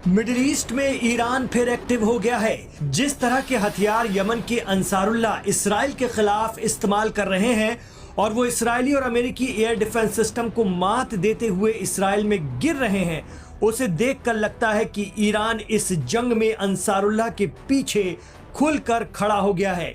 Middle east में Iran फिर active हो गया है। जिस तरह के हथियार यमन के अंसारुल्लाह इसराइल के खिलाफ इस्तेमाल कर रहे हैं और वो इसराइली और अमेरिकी एयर डिफेंस सिस्टम को मात देते हुए इसराइल में गिर रहे हैं, उसे देखकर लगता है कि ईरान इस जंग में अंसारुल्लाह के पीछे खुलकर खड़ा हो गया है।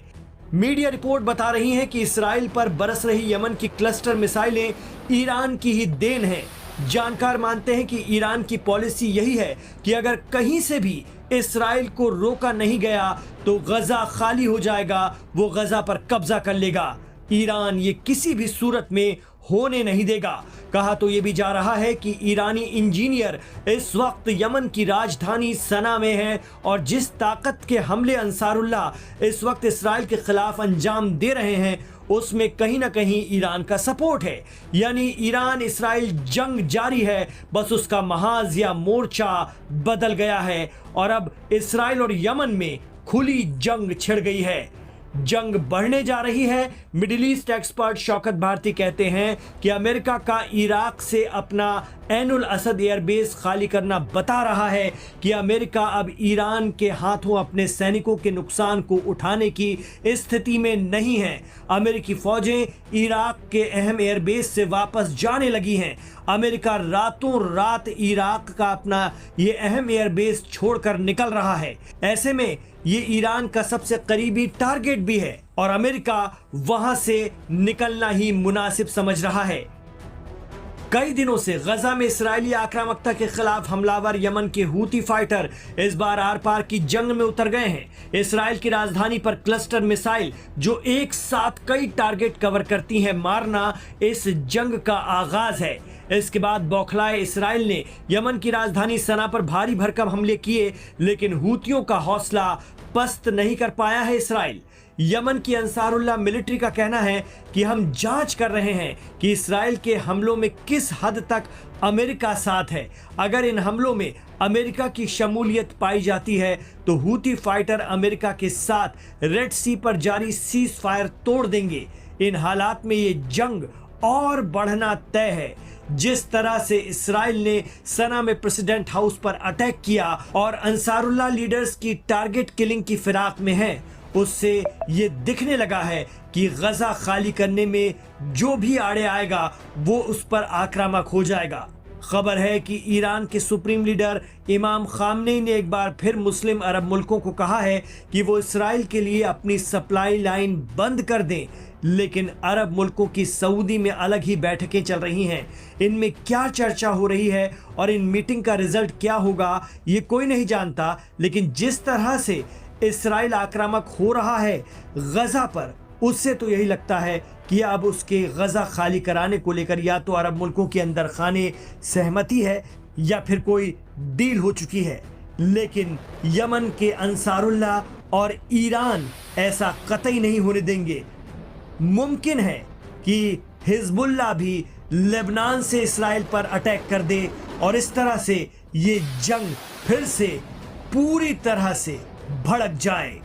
मीडिया रिपोर्ट बता रही है कि इसराइल पर बरस रही यमन की क्लस्टर मिसाइलें ईरान की ही देन है। जानकार मानते हैं कि ईरान की पॉलिसी यही है कि अगर कहीं से भी इसराइल को रोका नहीं गया तो गजा खाली हो जाएगा, वो गजा पर कब्जा कर लेगा। ईरान ये किसी भी सूरत में होने नहीं देगा। कहा तो ये भी जा रहा है कि ईरानी इंजीनियर इस वक्त यमन की राजधानी सना में है और जिस ताकत के हमले अंसारुल्लाह इस वक्त इसराइल के खिलाफ अंजाम दे रहे हैं उसमें कहीं ना कहीं ईरान का सपोर्ट है। यानी ईरान इसराइल जंग जारी है, बस उसका महाज या मोर्चा बदल गया है और अब इसराइल और यमन में खुली जंग छिड़ गई है। जंग बढ़ने जा रही है। Middle East expert Shaukat Bharti कहते हैं कि अमेरिका का इराक से अपना ऐनुल असद एयरबेस खाली करना बता रहा है कि अमेरिका अब ईरान के हाथों अपने सैनिकों के नुकसान को उठाने की स्थिति में नहीं है। अमेरिकी फौजें इराक के अहम एयरबेस से वापस जाने लगी हैं। अमेरिका रातों रात इराक का अपना ये अहम एयरबेस छोड़कर निकल रहा है। ऐसे में ये ईरान का सबसे करीबी टारगेट भी है और अमेरिका वहां से निकलना ही मुनासिब समझ रहा है। कई दिनों से गजा में इसराइली आक्रामकता के खिलाफ हमलावर यमन के हूती फाइटर इस बार आर पार की जंग में उतर गए हैं। इसराइल की राजधानी पर क्लस्टर मिसाइल जो एक साथ कई टारगेट कवर करती हैं मारना इस जंग का आगाज है। इसके बाद बौखलाए इसराइल ने यमन की राजधानी सना पर भारी भरकम हमले किए, लेकिन हूतियों का हौसला पस्त नहीं कर पाया है इसराइल। यमन की अंसारुल्लाह मिलिट्री का कहना है कि हम जांच कर रहे हैं कि इसराइल के हमलों में किस हद तक अमेरिका साथ है। अगर इन हमलों में अमेरिका की शमूलियत पाई जाती है तो हूती फाइटर अमेरिका के साथ रेड सी पर जारी सीज फायर तोड़ देंगे। इन हालात में ये जंग और बढ़ना तय है। जिस तरह से इसराइल ने सना में प्रेसिडेंट हाउस पर अटैक किया और अंसारुल्लाह लीडर्स की टारगेट किलिंग की फिराक में है, उससे ये दिखने लगा है कि गजा खाली करने में जो भी आड़े आएगा वो उस पर आक्रामक हो जाएगा। खबर है कि ईरान के सुप्रीम लीडर इमाम खामनेई ने एक बार फिर मुस्लिम अरब मुल्कों को कहा है कि वो इसराइल के लिए अपनी सप्लाई लाइन बंद कर दें, लेकिन अरब मुल्कों की सऊदी में अलग ही बैठकें चल रही हैं। इनमें क्या चर्चा हो रही है और इन मीटिंग का रिजल्ट क्या होगा ये कोई नहीं जानता, लेकिन जिस तरह से इसराइल आक्रामक हो रहा है गजा पर, उससे तो यही लगता है कि अब उसके गजा खाली कराने को लेकर या तो अरब मुल्कों के अंदर खाने सहमति है या फिर कोई डील हो चुकी है। लेकिन यमन के अंसारुल्लाह और ईरान ऐसा कतई नहीं होने देंगे। मुमकिन है कि हिजबुल्लाह भी लेबनान से इसराइल पर अटैक कर दे और इस तरह से ये जंग फिर से पूरी तरह से भड़क जाए।